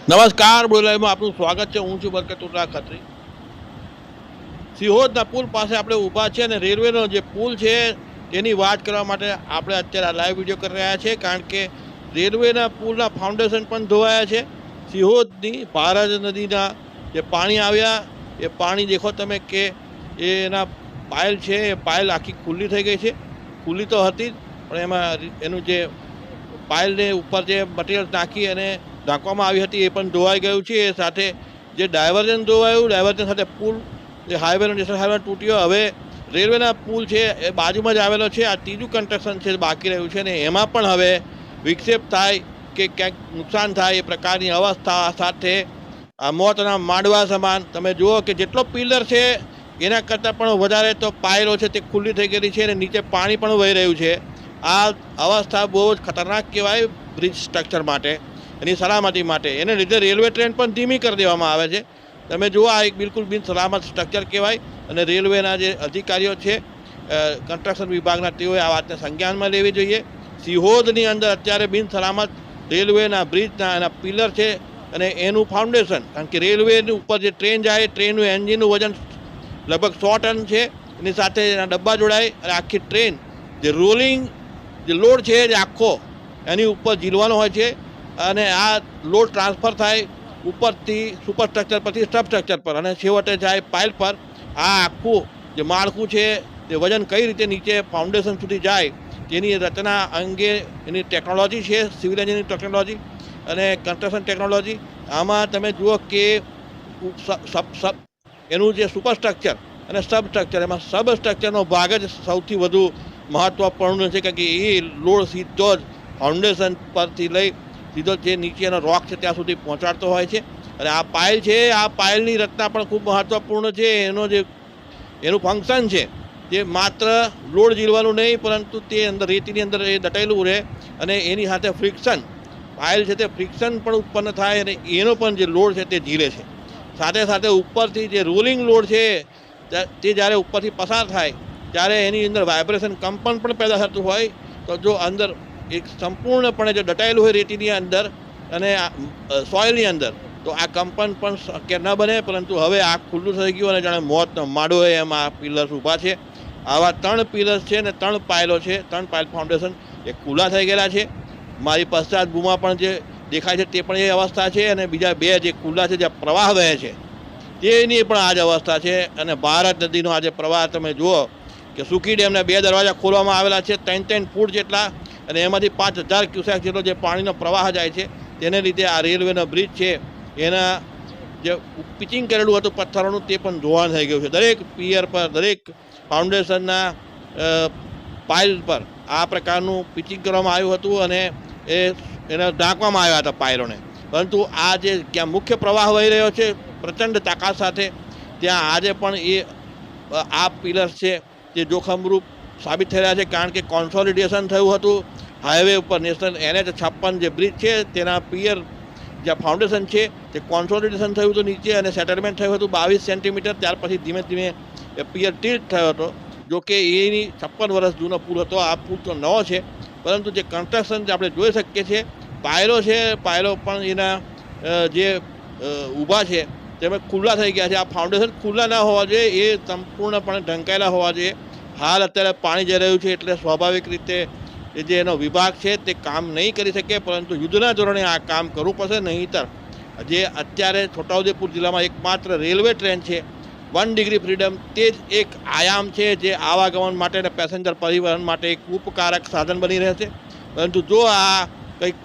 નમસ્કાર બોલાવીમાં આપનું સ્વાગત છે। હું છું બરકતુલ્લા ખત્રી। સિહોદના પુલ પાસે આપણે ઊભા છે અને રેલવેનો જે પુલ છે તેની વાત કરવા માટે આપણે અત્યારે આ લાઈવ વિડીયો કરી રહ્યા છે, કારણ કે રેલવેના પુલના ફાઉન્ડેશન પણ ધોવાયા છે। સિહોદની ભારત નદીના જે પાણી આવ્યા એ પાણી દેખો તમે કે એના પાયલ છે, એ પાયલ આખી ખુલ્લી થઈ ગઈ છે। ખુલ્લી તો હતી જ, પણ એમાં એનું જે પાયલને ઉપર જે મટીરિયલ નાખી અને ઢાંકવામાં આવી હતી એ પણ ધોવાઈ ગયું છે। એ સાથે જે ડાયવર્ઝન ધોવાયું, ડાયવર્ઝન સાથે પુલ જે હાઈવેનો નેશનલ હાઈવે તૂટ્યો। હવે રેલવેના પુલ છે એ બાજુમાં જ આવેલો છે। આ ત્રીજું કન્સ્ટ્રક્શન છે બાકી રહ્યું છે, ને એમાં પણ હવે વિક્ષેપ થાય કે ક્યાંક નુકસાન થાય એ પ્રકારની અવસ્થા સાથે આ મોતના માંડવા સમાન તમે જુઓ કે જેટલો પિલર છે એના કરતાં પણ વધારે તો પાયલો છે તે ખુલ્લી થઈ ગયેલી છે અને નીચે પાણી પણ વહી રહ્યું છે। આ અવસ્થા બહુ જ ખતરનાક કહેવાય બ્રિજ સ્ટ્રક્ચર માટે, એની સલામતી માટે। એને લીધે રેલવે ટ્રેન પણ ધીમી કરી દેવામાં આવે છે। તમે જુઓ, આ એક બિલકુલ બિન સલામત સ્ટ્રક્ચર કહેવાય અને રેલવેના જે અધિકારીઓ છે કન્સ્ટ્રક્શન વિભાગના, તેઓએ આ વાતને સંજ્ઞાનમાં લેવી જોઈએ। સિહોદની અંદર અત્યારે બિન સલામત રેલવેના બ્રિજના એના પિલર છે અને એનું ફાઉન્ડેશન, કારણ કે રેલવેની ઉપર જે ટ્રેન જાય, ટ્રેનનું એન્જિનનું વજન લગભગ 100 ટન છે। એની સાથે એના ડબ્બા જોડાય અને આખી ટ્રેન જે રોલિંગ જે લોડ છે એ આખો એની ઉપર ઝીલવાનો હોય છે અને આ લોડ ટ્રાન્સફર થાય ઉપરથી સુપરસ્ટ્રક્ચર પરથી સબસ્ટ્રક્ચર પર અને છેવટે જાય પાઇલ પર। આ આખું જે માળખું છે તે વજન કઈ રીતે નીચે ફાઉન્ડેશન સુધી જાય તેની રચના અંગે એની ટેકનોલોજી છે, સિવિલ એન્જિનિયરિંગ ટેકનોલોજી અને કન્સ્ટ્રક્શન ટેકનોલોજી। આમાં તમે જુઓ કે એનું જે સુપરસ્ટ્રક્ચર અને સબસ્ટ્રક્ચર, એમાં સબસ્ટ્રક્ચરનો ભાગ જ સૌથી વધુ મહત્વપૂર્ણ છે, કારણ કે એ લોડ સીધો જ ફાઉન્ડેશન પરથી લઈ સીધો જે નીચેનો રોક છે ત્યાં સુધી પહોંચાડતો હોય છે। અને આ પાયલ છે, આ પાયલની રચના પણ ખૂબ મહત્વપૂર્ણ છે। એનું ફંક્શન છે જે માત્ર લોડ ઝીલવાનું નહીં, પરંતુ તે અંદર રેતીની અંદર એ દટાયેલું રહે અને એની સાથે ફ્રિક્શન પાયલ છે તે ફ્રિક્શન પણ ઉત્પન્ન થાય અને એનો પણ જે લોડ છે તે ઝીલે છે। સાથે સાથે ઉપરથી જે રોલિંગ લોડ છે તે જ્યારે ઉપરથી પસાર થાય ત્યારે એની અંદર વાઇબ્રેશન, કંપન પણ પેદા થતું હોય। તો જો અંદર એક સંપૂર્ણપણે જો દટાયેલું હોય રેતીની અંદર અને સોઇલની અંદર, તો આ કંપન પણ શક્ય ન બને, પરંતુ હવે આ ખુલ્લું થઈ ગયું અને જાણે મોતનો માડો હોય એમ આ પિલર્સ ઊભા છે। આવા 3 પિલર્સ છે ને 3 પાયલો છે, 3 પાયલ ફાઉન્ડેશન એ ખુલ્લા થઈ ગયેલા છે। મારી પશ્ચાત ભૂમાં પણ જે દેખાય છે તે પણ એ અવસ્થા છે અને બીજા 2 જે ખુલ્લા છે, જ્યાં પ્રવાહ વહે છે તેની પણ આ જ અવસ્થા છે। અને ભારત નદીનો આજે પ્રવાહ તમે જુઓ કે સુકી ડેમના 2 દરવાજા ખોલવામાં આવેલા છે, 3 ફૂટ જેટલા, અને એમાંથી 5000 ક્યુસેક જેટલો જે પાણીનો પ્રવાહ જાય છે। તેને લીધે આ રેલવેનો બ્રિજ છે એના જે પિચિંગ કરેલું હતું પથ્થરોનું તે પણ ધોવાણ થઈ ગયું છે। દરેક પિયર પર, દરેક ફાઉન્ડેશનના પાઇલ પર આ પ્રકારનું પિચિંગ કરવામાં આવ્યું હતું અને એને ઢાંકવામાં આવ્યા હતા પાયલોને, પરંતુ આ જે ક્યાં મુખ્ય પ્રવાહ વહી રહ્યો છે પ્રચંડ તાકાત સાથે, ત્યાં આજે પણ એ આ પિલર્સ છે જે જોખમરૂપ સાબિત થઈ રહ્યા છે, કારણ કે કોન્સોલિડેશન થયું હતું હાઈવે ઉપર। નેશનલ NH56 જે બ્રિજ છે તેના પિયર જ્યાં ફાઉન્ડેશન છે તે કોન્સોલિડેશન થયું હતું નીચે અને સેટલમેન્ટ થયું હતું 22 સેન્ટીમીટર। ત્યાર પછી ધીમે ધીમે એ પિયર ટિલ્ટ થયો હતો। જો કે એની 56 વર્ષ જૂનો પુલ હતો, આ પુલ તો નવો છે, પરંતુ જે કન્સ્ટ્રક્શન આપણે જોઈ શકીએ છીએ પાયલો છે, પાયલો પણ એના જે ઊભા છે તેમાં ખુલ્લા થઈ ગયા છે। આ ફાઉન્ડેશન ખુલ્લા ના હોવા જોઈએ, એ સંપૂર્ણપણે ઢંકાયેલા હોવા જોઈએ। હાલ અત્યારે પાણી જઈ રહ્યું છે એટલે સ્વાભાવિક રીતે જે એનો વિભાગ છે તે કામ નહીં કરી શકે, પરંતુ યુદ્ધના ધોરણે આ કામ કરવું પડશે। નહીંતર જે અત્યારે છોટાઉદેપુર જિલ્લામાં એકમાત્ર રેલવે ટ્રેન છે 1 ડિગ્રી ફ્રીડમ, તે જ એક આયામ છે જે આવાગમન માટે અને પેસેન્જર પરિવહન માટે એક ઉપકારક સાધન બની રહેશે। પરંતુ જો આ કંઈક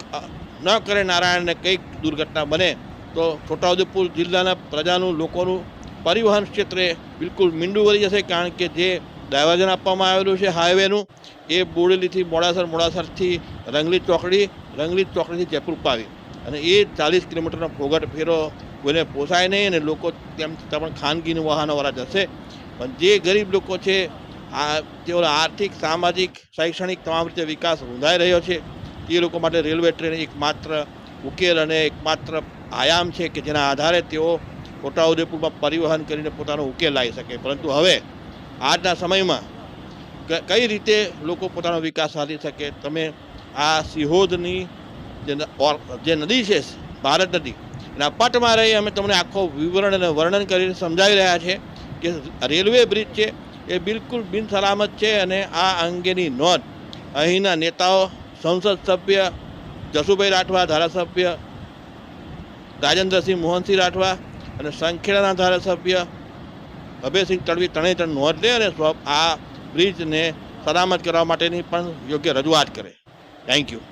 ન કરે નારાયણને, કંઈક દુર્ઘટના બને તો છોટાઉદેપુર જિલ્લાના પ્રજાનું, લોકોનું પરિવહન ક્ષેત્રે બિલકુલ મીંડું વળી જશે, કારણ કે જે ડાયવર્ઝન આપવામાં આવેલું છે હાઈવેનું એ બોડેલીથી મોડાસર, મોડાસરથી રંગલીજ ચોકડીથી જયપુર પાવી, અને એ 40 કિલોમીટરનો ફોગટ ફેરો કોઈને પોસાય નહીં અને લોકો તેમ છતાં પણ ખાનગીની વાહનોવાળા જશે। પણ જે ગરીબ લોકો છે તેઓનો આર્થિક, સામાજિક, શૈક્ષણિક તમામ રીતે વિકાસ રૂંધાઈ રહ્યો છે, તે લોકો માટે રેલવે ટ્રેન એકમાત્ર ઉકેલ અને એકમાત્ર આયામ છે કે જેના આધારે તેઓ છોટાઉદેપુરમાં પરિવહન કરીને પોતાનો ઉકેલ લાવી શકે। પરંતુ હવે આજના સમયમાં કઈ રીતે લોકો પોતાનો વિકાસ સાધી શકે? તમે આ સિહોદની જે નદી છે ભારત નદી, એના પટમાં રહી અમે તમને આખો વિવરણ અને વર્ણન કરીને સમજાવી રહ્યા છે કે રેલવે બ્રિજ છે એ બિલકુલ બિન સલામત છે અને આ અંગેની નોંધ અહીંના નેતાઓ, સંસદ સભ્ય જસુભાઈ રાઠવા, ધારાસભ્ય રાજેન્દ્રસિંહ મોહનસિંહ રાઠવા અને સંખેડાના ધારાસભ્ય અભયસિંહ તડવી ત્રણેય નોંધ લે અને આ બ્રિજને સલામત કરવા માટેની પણ યોગ્ય રજૂઆત કરે. Thank you.